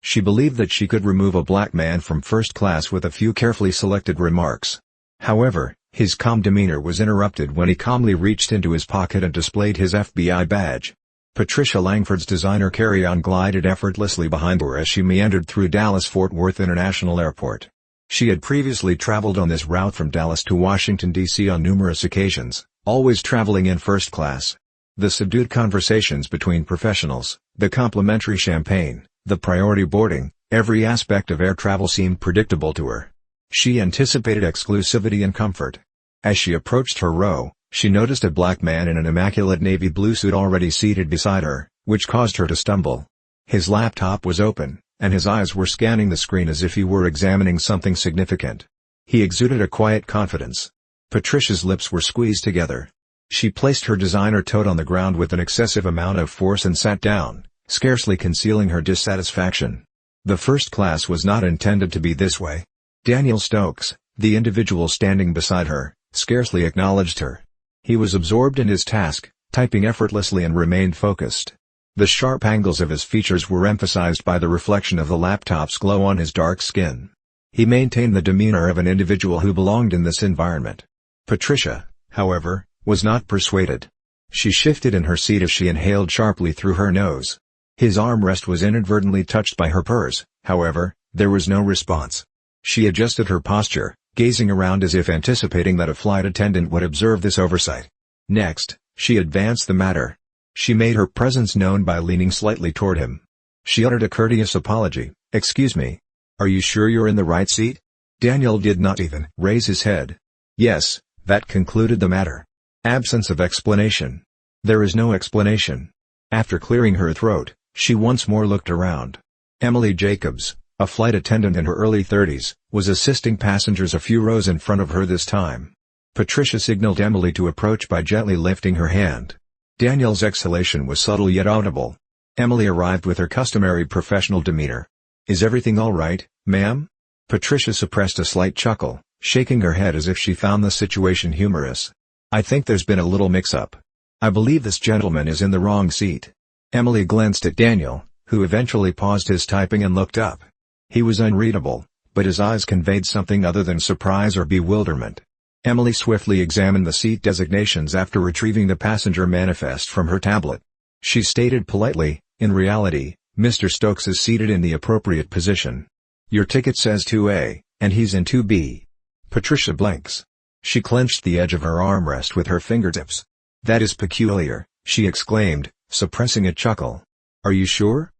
She believed that she could remove a black man from first class with a few carefully selected remarks. However, his calm demeanor was interrupted when he calmly reached into his pocket and displayed his FBI badge. Patricia Langford's designer carry-on glided effortlessly behind her as she meandered through Dallas-Fort Worth International Airport. She had previously traveled on this route from Dallas to Washington, D.C. on numerous occasions, always traveling in first class. The subdued conversations between professionals, the complimentary champagne, the priority boarding, every aspect of air travel seemed predictable to her. She anticipated exclusivity and comfort. As she approached her row, she noticed a black man in an immaculate navy blue suit already seated beside her, which caused her to stumble. His laptop was open, and his eyes were scanning the screen as if he were examining something significant. He exuded a quiet confidence. Patricia's lips were squeezed together. She placed her designer tote on the ground with an excessive amount of force and sat down, scarcely concealing her dissatisfaction. The first class was not intended to be this way. Daniel Stokes, the individual standing beside her, scarcely acknowledged her. He was absorbed in his task, typing effortlessly and remained focused. The sharp angles of his features were emphasized by the reflection of the laptop's glow on his dark skin. He maintained the demeanor of an individual who belonged in this environment. Patricia, however, was not persuaded. She shifted in her seat as she inhaled sharply through her nose. His armrest was inadvertently touched by her purse, however, there was no response. She adjusted her posture, gazing around as if anticipating that a flight attendant would observe this oversight. Next, she advanced the matter. She made her presence known by leaning slightly toward him. She uttered a courteous apology. "Excuse me. Are you sure you're in the right seat?" Daniel did not even raise his head. "Yes," that concluded the matter. Absence of explanation. There is no explanation. After clearing her throat, she once more looked around. Emily Jacobs, a flight attendant in her early 30s, was assisting passengers a few rows in front of her this time. Patricia signaled Emily to approach by gently lifting her hand. Daniel's exhalation was subtle yet audible. Emily arrived with her customary professional demeanor. "Is everything all right, ma'am?" Patricia suppressed a slight chuckle, shaking her head as if she found the situation humorous. "I think there's been a little mix-up. I believe this gentleman is in the wrong seat." Emily glanced at Daniel, who eventually paused his typing and looked up. He was unreadable, but his eyes conveyed something other than surprise or bewilderment. Emily swiftly examined the seat designations after retrieving the passenger manifest from her tablet. She stated politely, "In reality, Mr. Stokes is seated in the appropriate position. Your ticket says 2A, and he's in 2B." Patricia blinks. She clenched the edge of her armrest with her fingertips. "That is peculiar," she exclaimed, suppressing a chuckle. "Are you sure?"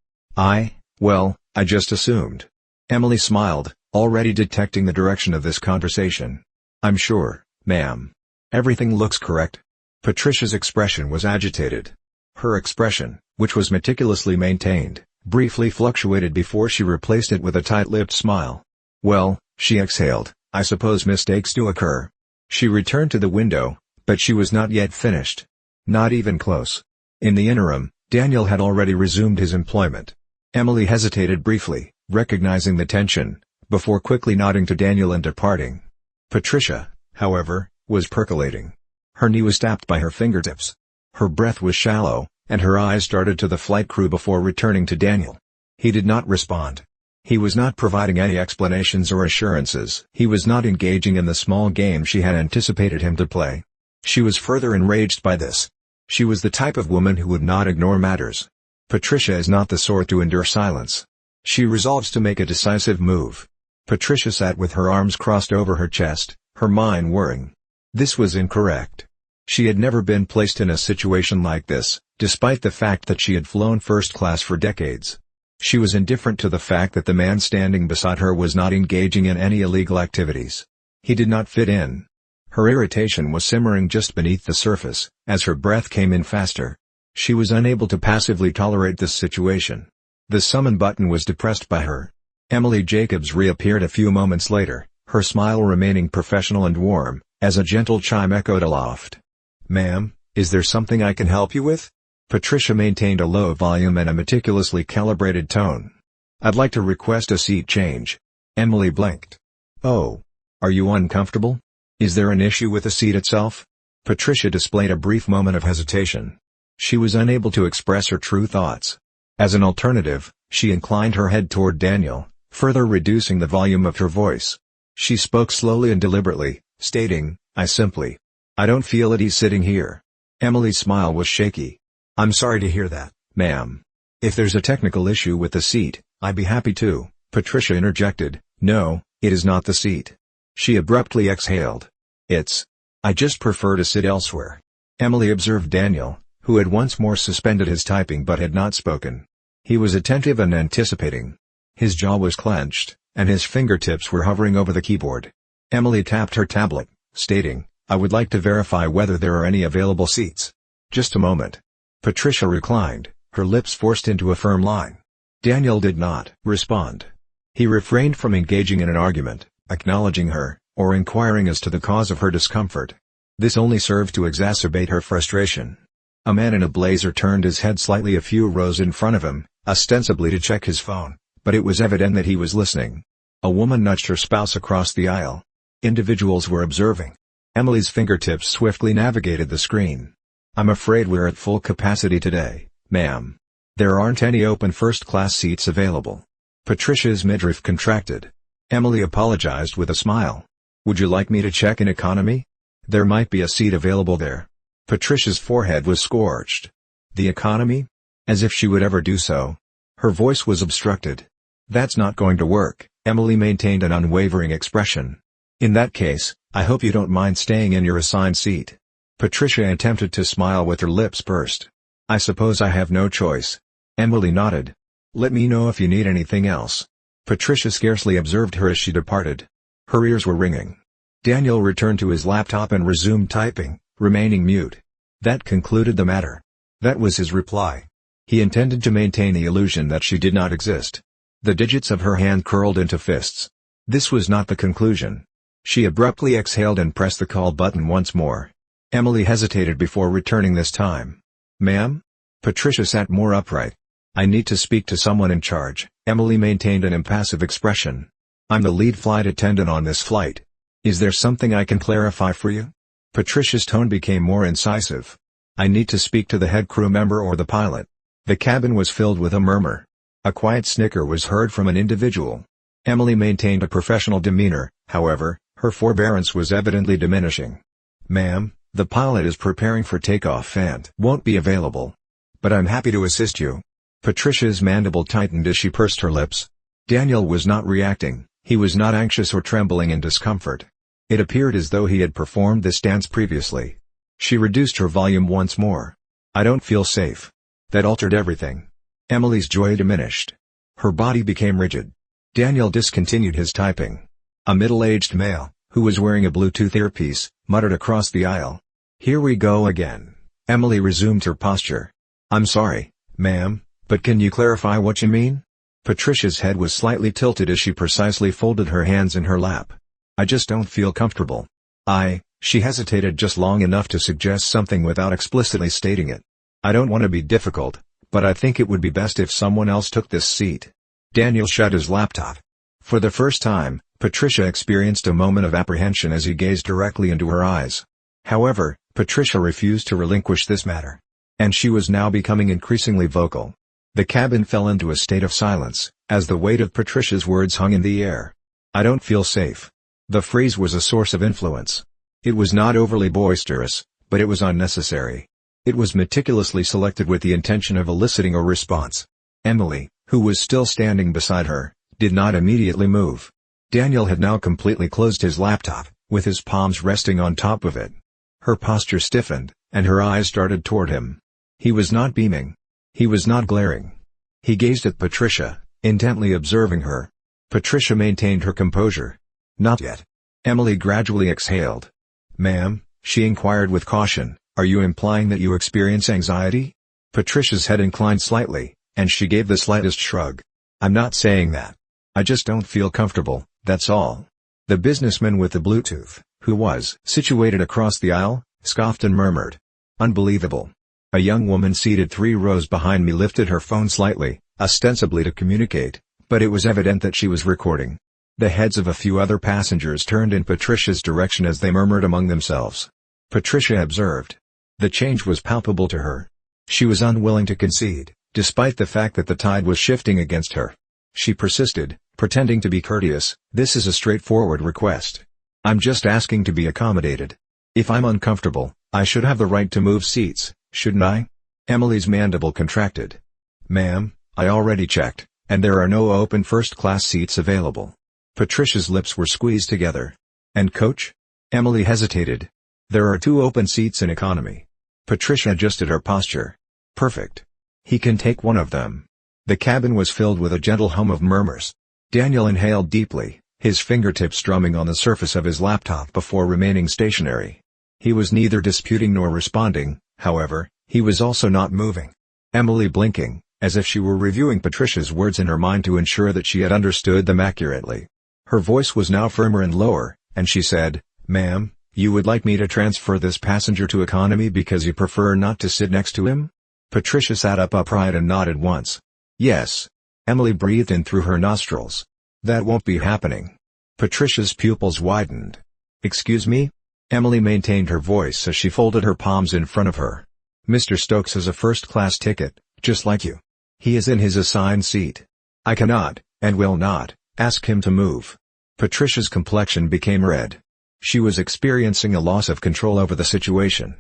Well, I just assumed." Emily smiled, already detecting the direction of this conversation. "I'm sure, ma'am. Everything looks correct." Patricia's expression was agitated. Her expression, which was meticulously maintained, briefly fluctuated before she replaced it with a tight-lipped smile. "Well," she exhaled, "I suppose mistakes do occur." She returned to the window, but she was not yet finished. Not even close. In the interim, Daniel had already resumed his employment. Emily hesitated briefly, recognizing the tension, before quickly nodding to Daniel and departing. Patricia, however, was percolating. Her knee was tapped by her fingertips. Her breath was shallow, and her eyes darted to the flight crew before returning to Daniel. He did not respond. He was not providing any explanations or assurances. He was not engaging in the small game she had anticipated him to play. She was further enraged by this. She was the type of woman who would not ignore matters. Patricia is not the sort to endure silence. She resolves to make a decisive move. Patricia sat with her arms crossed over her chest, her mind whirring. This was incorrect. She had never been placed in a situation like this, despite the fact that she had flown first class for decades. She was indifferent to the fact that the man standing beside her was not engaging in any illegal activities. He did not fit in. Her irritation was simmering just beneath the surface, as her breath came in faster. She was unable to passively tolerate this situation. The summon button was depressed by her. Emily Jacobs reappeared a few moments later, her smile remaining professional and warm, as a gentle chime echoed aloft. "Ma'am, is there something I can help you with?" Patricia maintained a low volume and a meticulously calibrated tone. "I'd like to request a seat change." Emily blinked. "Oh. Are you uncomfortable? Is there an issue with the seat itself?" Patricia displayed a brief moment of hesitation. She was unable to express her true thoughts. As an alternative, She inclined her head toward Daniel, further reducing the volume of her voice. She spoke slowly and deliberately, stating, I don't feel at ease sitting here." Emily's smile was shaky. "I'm sorry to hear that, ma'am. If there's a technical issue with the seat, I'd be happy to," Patricia interjected. "No, it is not the seat." She abruptly exhaled. I just prefer to sit elsewhere." Emily observed Daniel, who had once more suspended his typing but had not spoken. He was attentive and anticipating. His jaw was clenched, and his fingertips were hovering over the keyboard. Emily tapped her tablet, stating, "I would like to verify whether there are any available seats." "Just a moment." Patricia reclined, her lips forced into a firm line. Daniel did not respond. He refrained from engaging in an argument, acknowledging her, or inquiring as to the cause of her discomfort. This only served to exacerbate her frustration. A man in a blazer turned his head slightly a few rows in front of him, ostensibly to check his phone, but it was evident that he was listening. A woman nudged her spouse across the aisle. Individuals were observing. Emily's fingertips swiftly navigated the screen. "I'm afraid we're at full capacity today, ma'am. There aren't any open first-class seats available." Patricia's midriff contracted. Emily apologized with a smile. "Would you like me to check in economy? There might be a seat available there." Patricia's forehead was scorched. "The economy?" As if she would ever do so. Her voice was obstructed. "That's not going to work." Emily maintained an unwavering expression. "In that case, I hope you don't mind staying in your assigned seat." Patricia attempted to smile with her lips pursed. "I suppose I have no choice." Emily nodded. "Let me know if you need anything else." Patricia scarcely observed her as she departed. Her ears were ringing. Daniel returned to his laptop and resumed typing, remaining mute. That concluded the matter. That was his reply. He intended to maintain the illusion that she did not exist. The digits of her hand curled into fists. This was not the conclusion. She abruptly exhaled and pressed the call button once more. Emily hesitated before returning this time. "Ma'am?" Patricia sat more upright. "I need to speak to someone in charge." Emily maintained an impassive expression. "I'm the lead flight attendant on this flight. Is there something I can clarify for you?" Patricia's tone became more incisive. "I need to speak to the head crew member or the pilot." The cabin was filled with a murmur. A quiet snicker was heard from an individual. Emily maintained a professional demeanor, however, her forbearance was evidently diminishing. "Ma'am, the pilot is preparing for takeoff and won't be available. But I'm happy to assist you." Patricia's mandible tightened as she pursed her lips. Daniel was not reacting, he was not anxious or trembling in discomfort. It appeared as though he had performed this dance previously. She reduced her volume once more. "I don't feel safe." That altered everything. Emily's joy diminished. Her body became rigid. Daniel discontinued his typing. A middle-aged male, who was wearing a Bluetooth earpiece, muttered across the aisle. "Here we go again." Emily resumed her posture. "I'm sorry, ma'am, but can you clarify what you mean?" Patricia's head was slightly tilted as she precisely folded her hands in her lap. "I just don't feel comfortable." She hesitated just long enough to suggest something without explicitly stating it. "I don't want to be difficult, but I think it would be best if someone else took this seat." Daniel shut his laptop. For the first time, Patricia experienced a moment of apprehension as he gazed directly into her eyes. However, Patricia refused to relinquish this matter. And she was now becoming increasingly vocal. The cabin fell into a state of silence, as the weight of Patricia's words hung in the air. "I don't feel safe." The phrase was a source of influence. It was not overly boisterous, but it was unnecessary. It was meticulously selected with the intention of eliciting a response. Emily, who was still standing beside her, did not immediately move. Daniel had now completely closed his laptop, with his palms resting on top of it. Her posture stiffened, and her eyes darted toward him. He was not beaming. He was not glaring. He gazed at Patricia, intently observing her. Patricia maintained her composure. "Not yet." Emily gradually exhaled. "Ma'am," she inquired with caution, "are you implying that you experience anxiety?" Patricia's head inclined slightly, and she gave the slightest shrug. "I'm not saying that. I just don't feel comfortable, that's all." The businessman with the Bluetooth, who was situated across the aisle, scoffed and murmured, "Unbelievable. A young woman seated 3 rows behind me lifted her phone slightly, ostensibly to communicate, but it was evident that she was recording." The heads of a few other passengers turned in Patricia's direction as they murmured among themselves. Patricia observed. The change was palpable to her. She was unwilling to concede, despite the fact that the tide was shifting against her. She persisted, pretending to be courteous. "This is a straightforward request. I'm just asking to be accommodated. If I'm uncomfortable, I should have the right to move seats, shouldn't I?" Emily's mandible contracted. "Ma'am, I already checked, and there are no open first-class seats available." Patricia's lips were squeezed together. "And coach?" Emily hesitated. "There are 2 open seats in economy." Patricia adjusted her posture. "Perfect. He can take one of them." The cabin was filled with a gentle hum of murmurs. Daniel inhaled deeply, his fingertips drumming on the surface of his laptop before remaining stationary. He was neither disputing nor responding, however, he was also not moving. Emily blinking, as if she were reviewing Patricia's words in her mind to ensure that she had understood them accurately. Her voice was now firmer and lower, and she said, "Ma'am, you would like me to transfer this passenger to economy because you prefer not to sit next to him?" Patricia sat up upright and nodded once. "Yes." Emily breathed in through her nostrils. "That won't be happening." Patricia's pupils widened. "Excuse me?" Emily maintained her voice as she folded her palms in front of her. "Mr. Stokes has a first-class ticket, just like you. He is in his assigned seat. I cannot, and will not, ask him to move." Patricia's complexion became red. She was experiencing a loss of control over the situation.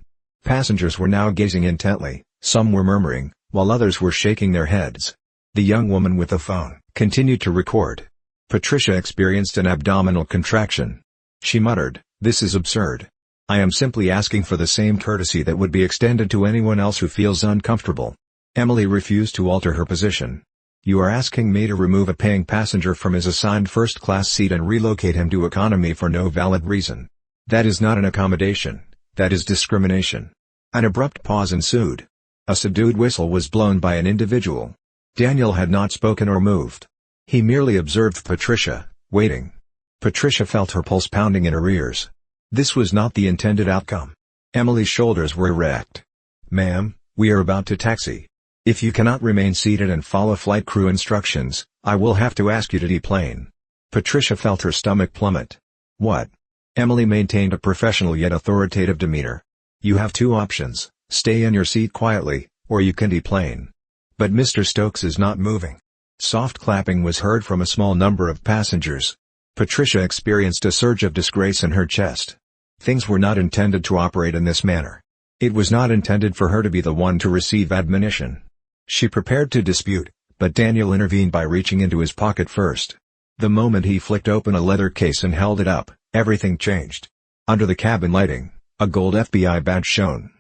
Passengers were now gazing intently, some were murmuring, while others were shaking their heads. The young woman with the phone continued to record. Patricia experienced an abdominal contraction. She muttered, "This is absurd. I am simply asking for the same courtesy that would be extended to anyone else who feels uncomfortable." Emily refused to alter her position. "You are asking me to remove a paying passenger from his assigned first-class seat and relocate him to economy for no valid reason. That is not an accommodation, that is discrimination." An abrupt pause ensued. A subdued whistle was blown by an individual. Daniel had not spoken or moved. He merely observed Patricia, waiting. Patricia felt her pulse pounding in her ears. This was not the intended outcome. Emily's shoulders were erect. "Ma'am, we are about to taxi. If you cannot remain seated and follow flight crew instructions, I will have to ask you to deplane." Patricia felt her stomach plummet. "What?" Emily maintained a professional yet authoritative demeanor. "You have 2 options, stay in your seat quietly, or you can deplane." "But Mr. Stokes is not moving." Soft clapping was heard from a small number of passengers. Patricia experienced a surge of disgrace in her chest. Things were not intended to operate in this manner. It was not intended for her to be the one to receive admonition. She prepared to dispute, but Daniel intervened by reaching into his pocket first. The moment he flicked open a leather case and held it up, everything changed. Under the cabin lighting, a gold FBI badge shone.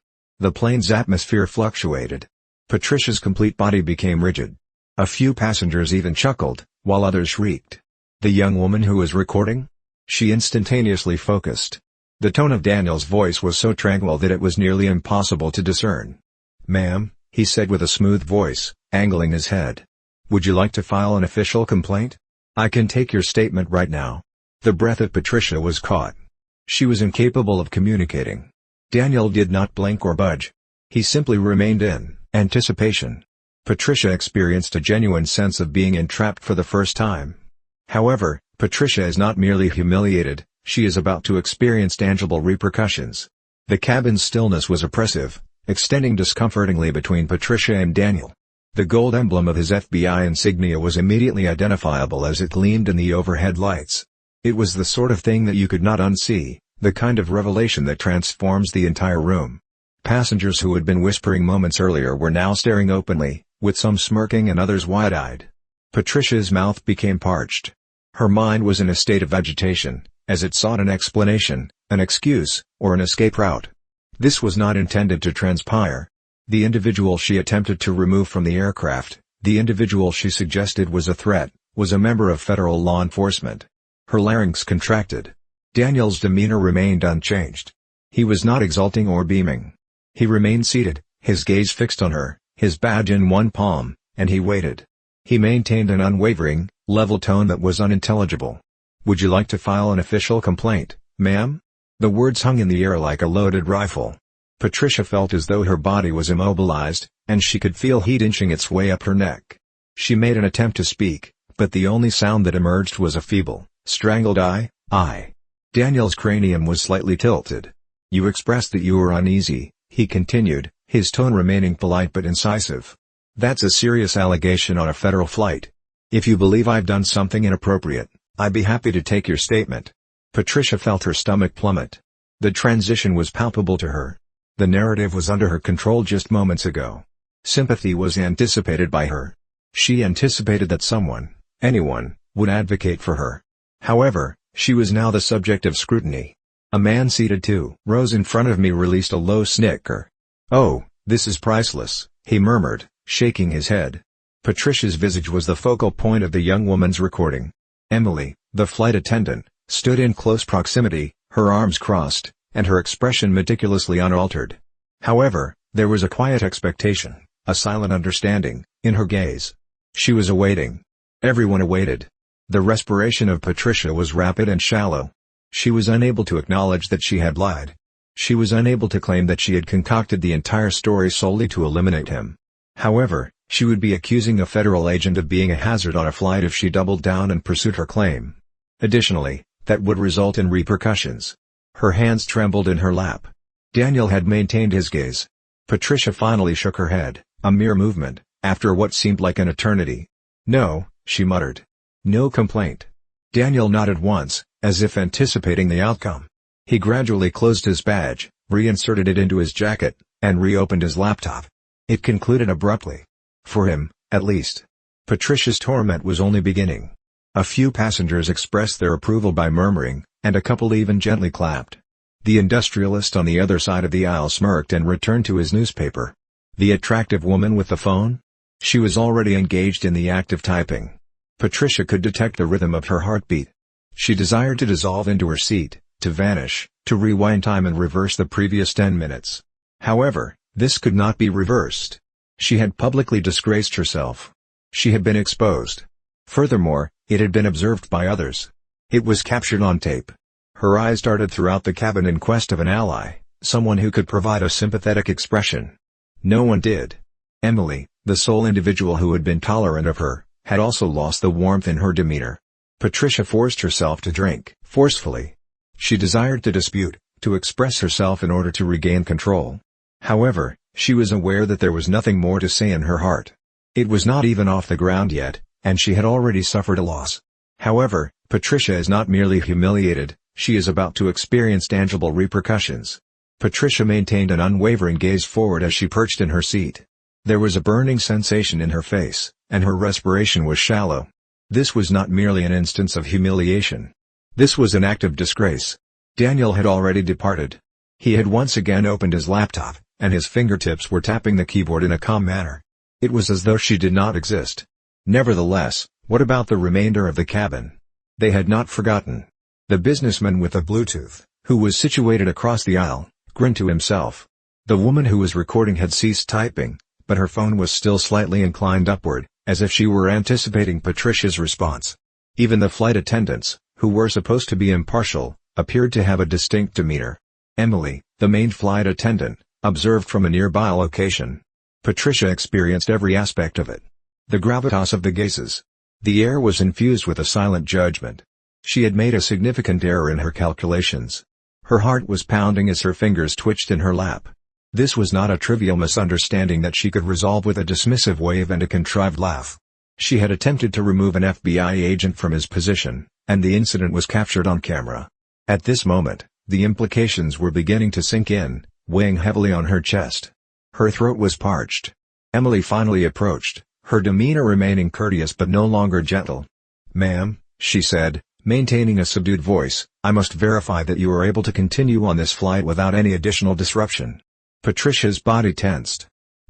The plane's atmosphere fluctuated. Patricia's complete body became rigid. A few passengers even chuckled, while others shrieked. The young woman who was recording? She instantaneously focused. The tone of Daniel's voice was so tranquil that it was nearly impossible to discern. "Ma'am," he said with a smooth voice, angling his head. "Would you like to file an official complaint? I can take your statement right now." The breath of Patricia was caught. She was incapable of communicating. Daniel did not blink or budge. He simply remained in anticipation. Patricia experienced a genuine sense of being entrapped for the first time. However, Patricia is not merely humiliated, she is about to experience tangible repercussions. The cabin's stillness was oppressive, extending discomfortingly between Patricia and Daniel. The gold emblem of his FBI insignia was immediately identifiable as it gleamed in the overhead lights. It was the sort of thing that you could not unsee, the kind of revelation that transforms the entire room. Passengers who had been whispering moments earlier were now staring openly, with some smirking and others wide-eyed. Patricia's mouth became parched. Her mind was in a state of agitation, as it sought an explanation, an excuse, or an escape route. This was not intended to transpire. The individual she attempted to remove from the aircraft, the individual she suggested was a threat, was a member of federal law enforcement. Her larynx contracted. Daniel's demeanor remained unchanged. He was not exulting or beaming. He remained seated, his gaze fixed on her, his badge in one palm, and he waited. He maintained an unwavering, level tone that was unintelligible. "Would you like to file an official complaint, ma'am?" The words hung in the air like a loaded rifle. Patricia felt as though her body was immobilized, and she could feel heat inching its way up her neck. She made an attempt to speak, but the only sound that emerged was a feeble, strangled "I." Daniel's cranium was slightly tilted. "You expressed that you were uneasy," he continued, his tone remaining polite but incisive. That's a serious allegation on a federal flight. If you believe I've done something inappropriate, I'd be happy to take your statement. Patricia felt her stomach plummet. The transition was palpable to her. The narrative was under her control just moments ago. Sympathy was anticipated by her. She anticipated that someone, anyone, would advocate for her. However, she was now the subject of scrutiny. A man seated 2 rows in front of me released a low snicker. "Oh, this is priceless," he murmured, shaking his head. Patricia's visage was the focal point of the young woman's recording. Emily, the flight attendant, stood in close proximity, her arms crossed, and her expression meticulously unaltered. However, there was a quiet expectation, a silent understanding, in her gaze. She was awaiting. Everyone awaited. The respiration of Patricia was rapid and shallow. She was unable to acknowledge that she had lied. She was unable to claim that she had concocted the entire story solely to eliminate him. However, she would be accusing a federal agent of being a hazard on a flight if she doubled down and pursued her claim. Additionally, that would result in repercussions. Her hands trembled in her lap. Daniel had maintained his gaze. Patricia finally shook her head, a mere movement, after what seemed like an eternity. "No," she muttered. "No complaint." Daniel nodded once, as if anticipating the outcome. He gradually closed his badge, reinserted it into his jacket, and reopened his laptop. It concluded abruptly. For him, at least. Patricia's torment was only beginning. A few passengers expressed their approval by murmuring, and a couple even gently clapped. The industrialist on the other side of the aisle smirked and returned to his newspaper. The attractive woman with the phone? She was already engaged in the act of typing. Patricia could detect the rhythm of her heartbeat. She desired to dissolve into her seat, to vanish, to rewind time and reverse the previous 10 minutes. However, this could not be reversed. She had publicly disgraced herself. She had been exposed. Furthermore, it had been observed by others. It was captured on tape. Her eyes darted throughout the cabin in quest of an ally, someone who could provide a sympathetic expression. No one did. Emily, the sole individual who had been tolerant of her, had also lost the warmth in her demeanor. Patricia forced herself to drink, forcefully. She desired to dispute, to express herself in order to regain control. However, she was aware that there was nothing more to say in her heart. It was not even off the ground yet, and she had already suffered a loss. However, Patricia is not merely humiliated, she is about to experience tangible repercussions. Patricia maintained an unwavering gaze forward as she perched in her seat. There was a burning sensation in her face, and her respiration was shallow. This was not merely an instance of humiliation. This was an act of disgrace. Daniel had already departed. He had once again opened his laptop, and his fingertips were tapping the keyboard in a calm manner. It was as though she did not exist. Nevertheless, what about the remainder of the cabin? They had not forgotten. The businessman with the Bluetooth, who was situated across the aisle, grinned to himself. The woman who was recording had ceased typing, but her phone was still slightly inclined upward, as if she were anticipating Patricia's response. Even the flight attendants, who were supposed to be impartial, appeared to have a distinct demeanor. Emily, the main flight attendant, observed from a nearby location. Patricia experienced every aspect of it. The gravitas of the gases. The air was infused with a silent judgment. She had made a significant error in her calculations. Her heart was pounding as her fingers twitched in her lap. This was not a trivial misunderstanding that she could resolve with a dismissive wave and a contrived laugh. She had attempted to remove an FBI agent from his position, and the incident was captured on camera. At this moment, the implications were beginning to sink in, weighing heavily on her chest. Her throat was parched. Emily finally approached, her demeanor remaining courteous but no longer gentle. "Ma'am," she said, maintaining a subdued voice, "I must verify that you are able to continue on this flight without any additional disruption." Patricia's body tensed.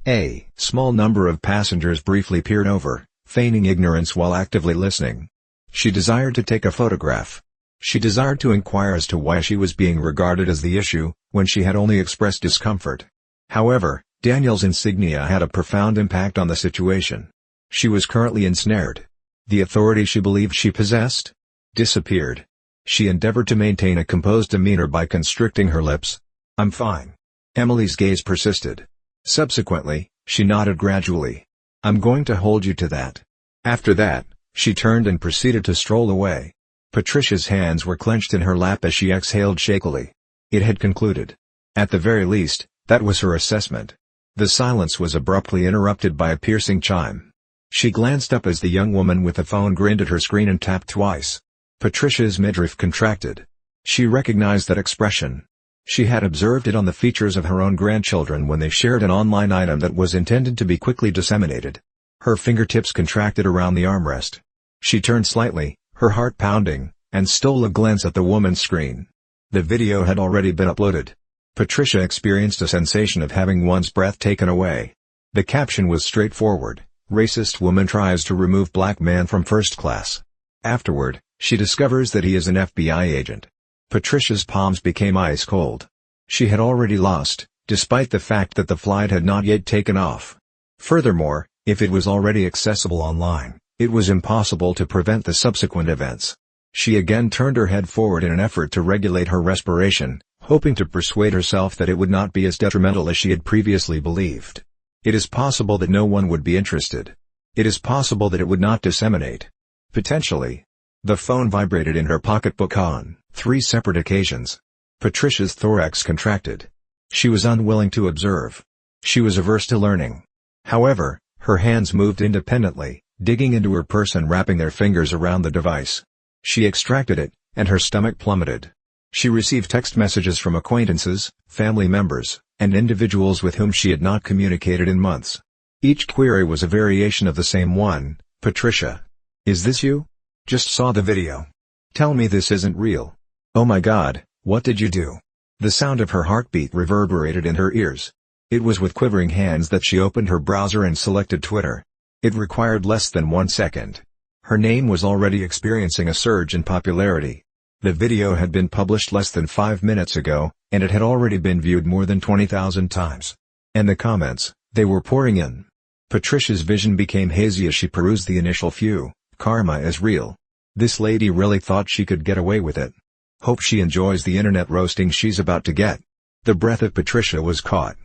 A small number of passengers briefly peered over, feigning ignorance while actively listening. She desired to take a photograph. She desired to inquire as to why she was being regarded as the issue, when she had only expressed discomfort. However, Daniel's insignia had a profound impact on the situation. She was currently ensnared. The authority she believed she possessed disappeared. She endeavored to maintain a composed demeanor by constricting her lips. "I'm fine." Emily's gaze persisted. Subsequently, she nodded gradually. "I'm going to hold you to that." After that, she turned and proceeded to stroll away. Patricia's hands were clenched in her lap as she exhaled shakily. It had concluded. At the very least, that was her assessment. The silence was abruptly interrupted by a piercing chime. She glanced up as the young woman with the phone grinned at her screen and tapped twice. Patricia's midriff contracted. She recognized that expression. She had observed it on the features of her own grandchildren when they shared an online item that was intended to be quickly disseminated. Her fingertips contracted around the armrest. She turned slightly, her heart pounding, and stole a glance at the woman's screen. The video had already been uploaded. Patricia experienced a sensation of having one's breath taken away. The caption was straightforward: "Racist woman tries to remove black man from first class." Afterward, she discovers that he is an FBI agent. Patricia's palms became ice cold. She had already lost, despite the fact that the flight had not yet taken off. Furthermore, if it was already accessible online, it was impossible to prevent the subsequent events. She again turned her head forward in an effort to regulate her respiration, hoping to persuade herself that it would not be as detrimental as she had previously believed. It is possible that no one would be interested. It is possible that it would not disseminate. Potentially. The phone vibrated in her pocketbook on 3 separate occasions. Patricia's thorax contracted. She was unwilling to observe. She was averse to learning. However, her hands moved independently, digging into her purse and wrapping their fingers around the device. She extracted it, and her stomach plummeted. She received text messages from acquaintances, family members, and individuals with whom she had not communicated in months. Each query was a variation of the same one: "Patricia, is this you? Just saw the video. Tell me this isn't real. Oh my God, what did you do?" The sound of her heartbeat reverberated in her ears. It was with quivering hands that she opened her browser and selected Twitter. It required less than 1 second. Her name was already experiencing a surge in popularity. The video had been published less than 5 minutes ago, and it had already been viewed more than 20,000 times. And the comments, they were pouring in. Patricia's vision became hazy as she perused the initial few. "Karma is real. This lady really thought she could get away with it. Hope she enjoys the internet roasting she's about to get." The breath of Patricia was caught.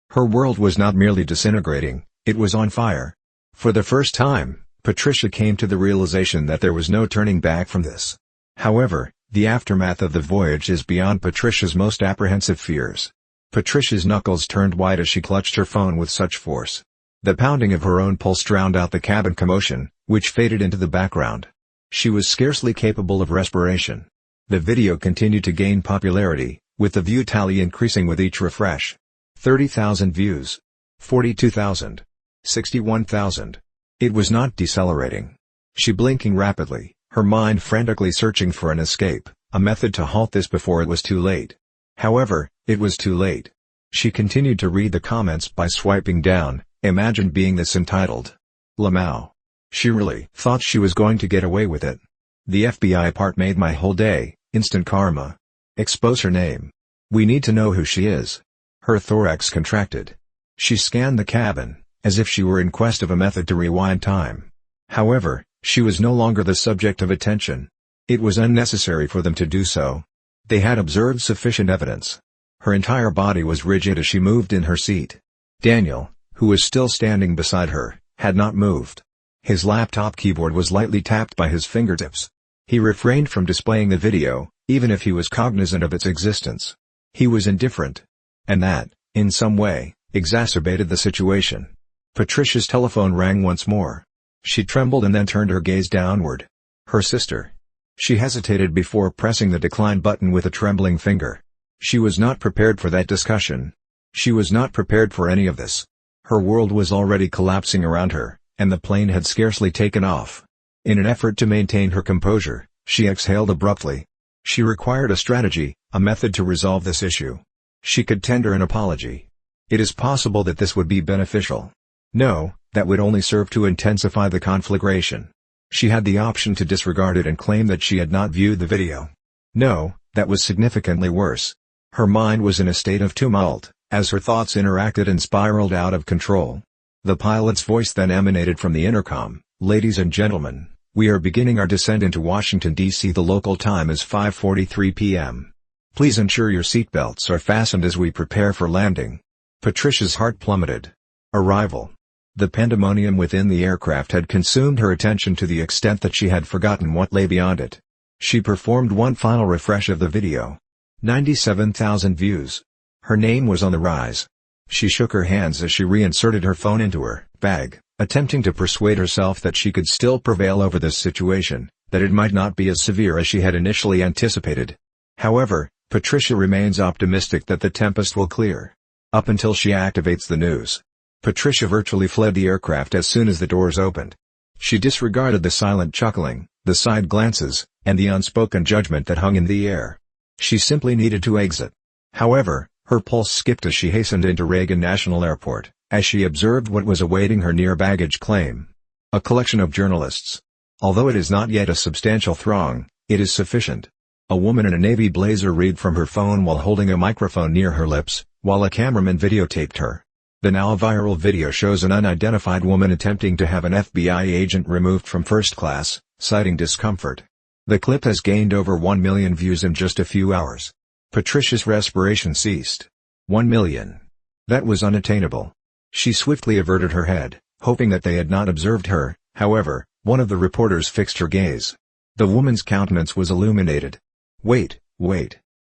Her world was not merely disintegrating, it was on fire. For the first time, Patricia came to the realization that there was no turning back from this. However, the aftermath of the voyage is beyond Patricia's most apprehensive fears. Patricia's knuckles turned white as she clutched her phone with such force. The pounding of her own pulse drowned out the cabin commotion, which faded into the background. She was scarcely capable of respiration. The video continued to gain popularity, with the view tally increasing with each refresh. 30,000 views. 42,000. 61,000. It was not decelerating. She blinking rapidly, her mind frantically searching for an escape, a method to halt this before it was too late. However, it was too late. She continued to read the comments by swiping down. Imagine being this entitled. Lamau. She really thought she was going to get away with it. The FBI part made my whole day. Instant karma. Expose her name. We need to know who she is. Her thorax contracted. She scanned the cabin, as if she were in quest of a method to rewind time. However, she was no longer the subject of attention. It was unnecessary for them to do so. They had observed sufficient evidence. Her entire body was rigid as she moved in her seat. Daniel, who was still standing beside her, had not moved. His laptop keyboard was lightly tapped by his fingertips. He refrained from displaying the video, even if he was cognizant of its existence. He was indifferent. And that, in some way, exacerbated the situation. Patricia's telephone rang once more. She trembled and then turned her gaze downward. Her sister. She hesitated before pressing the decline button with a trembling finger. She was not prepared for that discussion. She was not prepared for any of this. Her world was already collapsing around her, and the plane had scarcely taken off. In an effort to maintain her composure, she exhaled abruptly. She required a strategy, a method to resolve this issue. She could tender an apology. It is possible that this would be beneficial. No, that would only serve to intensify the conflagration. She had the option to disregard it and claim that she had not viewed the video. No, that was significantly worse. Her mind was in a state of tumult, as her thoughts interacted and spiraled out of control. The pilot's voice then emanated from the intercom. "Ladies and gentlemen, we are beginning our descent into Washington, D.C. The local time is 5:43 p.m. Please ensure your seatbelts are fastened as we prepare for landing." Patricia's heart plummeted. Arrival. The pandemonium within the aircraft had consumed her attention to the extent that she had forgotten what lay beyond it. She performed one final refresh of the video. 97,000 views. Her name was on the rise. She shook her hands as she reinserted her phone into her bag, attempting to persuade herself that she could still prevail over this situation, that it might not be as severe as she had initially anticipated. However, Patricia remains optimistic that the tempest will clear. Up until she activates the news. Patricia virtually fled the aircraft as soon as the doors opened. She disregarded the silent chuckling, the side glances, and the unspoken judgment that hung in the air. She simply needed to exit. However, her pulse skipped as she hastened into Reagan National Airport, as she observed what was awaiting her near baggage claim. A collection of journalists. Although it is not yet a substantial throng, it is sufficient. A woman in a navy blazer read from her phone while holding a microphone near her lips, while a cameraman videotaped her. The now viral video shows an unidentified woman attempting to have an FBI agent removed from first class, citing discomfort. The clip has gained over 1 million views in just a few hours. Patricia's respiration ceased. 1 million. That was unattainable. She swiftly averted her head, hoping that they had not observed her. However, one of the reporters fixed her gaze. The woman's countenance was illuminated. Wait.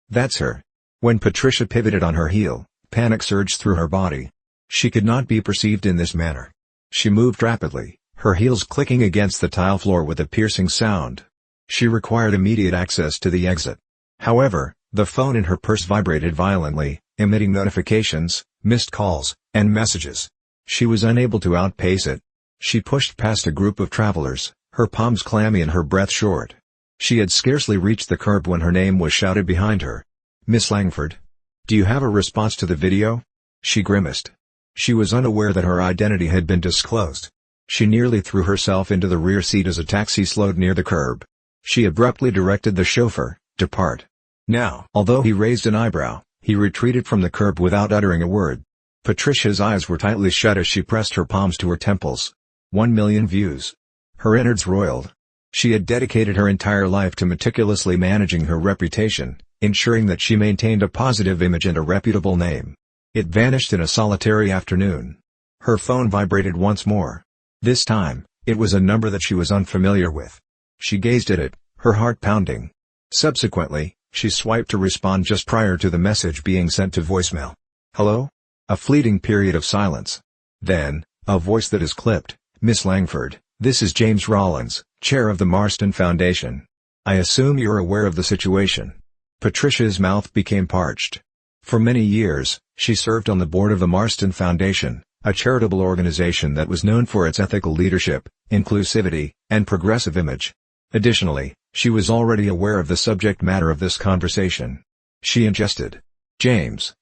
That's her. When Patricia pivoted on her heel, panic surged through her body. She could not be perceived in this manner. She moved rapidly, her heels clicking against the tile floor with a piercing sound. She required immediate access to the exit. However, the phone in her purse vibrated violently, emitting notifications, missed calls, and messages. She was unable to outpace it. She pushed past a group of travelers, her palms clammy and her breath short. She had scarcely reached the curb when her name was shouted behind her. "Miss Langford? Do you have a response to the video?" She grimaced. She was unaware that her identity had been disclosed. She nearly threw herself into the rear seat as a taxi slowed near the curb. She abruptly directed the chauffeur, "Depart now." Although he raised an eyebrow, he retreated from the curb without uttering a word. Patricia's eyes were tightly shut as she pressed her palms to her temples. 1 million views. Her innards roiled. She had dedicated her entire life to meticulously managing her reputation, ensuring that she maintained a positive image and a reputable name. It vanished in a solitary afternoon. Her phone vibrated once more. This time, it was a number that she was unfamiliar with. She gazed at it, her heart pounding. Subsequently, she swiped to respond just prior to the message being sent to voicemail. "Hello?" A fleeting period of silence. Then, a voice that is clipped. "Miss Langford, this is James Rollins, chair of the Marston Foundation. I assume you're aware of the situation." Patricia's mouth became parched. For many years, she served on the board of the Marston Foundation, a charitable organization that was known for its ethical leadership, inclusivity, and progressive image. Additionally, she was already aware of the subject matter of this conversation. She ingested. "James,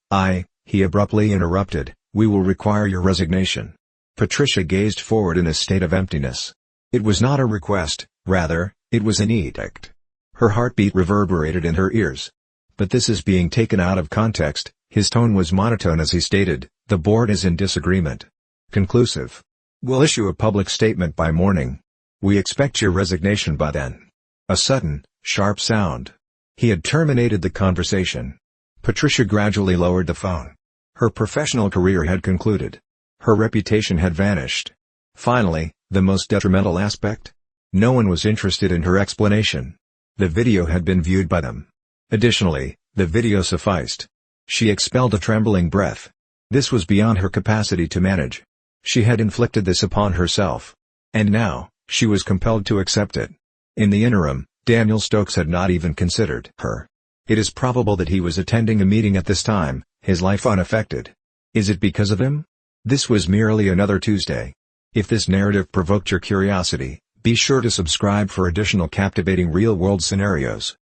he abruptly interrupted, "we will require your resignation." Patricia gazed forward in a state of emptiness. It was not a request, rather, it was an edict. Her heartbeat reverberated in her ears. "But this is being taken out of context." His tone was monotone as he stated, "The board is in disagreement." Conclusive. "We'll issue a public statement by morning. We expect your resignation by then." A sudden, sharp sound. He had terminated the conversation. Patricia gradually lowered the phone. Her professional career had concluded. Her reputation had vanished. Finally, the most detrimental aspect? No one was interested in her explanation. The video had been viewed by them. Additionally, the video sufficed. She expelled a trembling breath. This was beyond her capacity to manage. She had inflicted this upon herself. And now, she was compelled to accept it. In the interim, Daniel Stokes had not even considered her. It is probable that he was attending a meeting at this time, his life unaffected. Is it because of him? This was merely another Tuesday. If this narrative provoked your curiosity, be sure to subscribe for additional captivating real-world scenarios.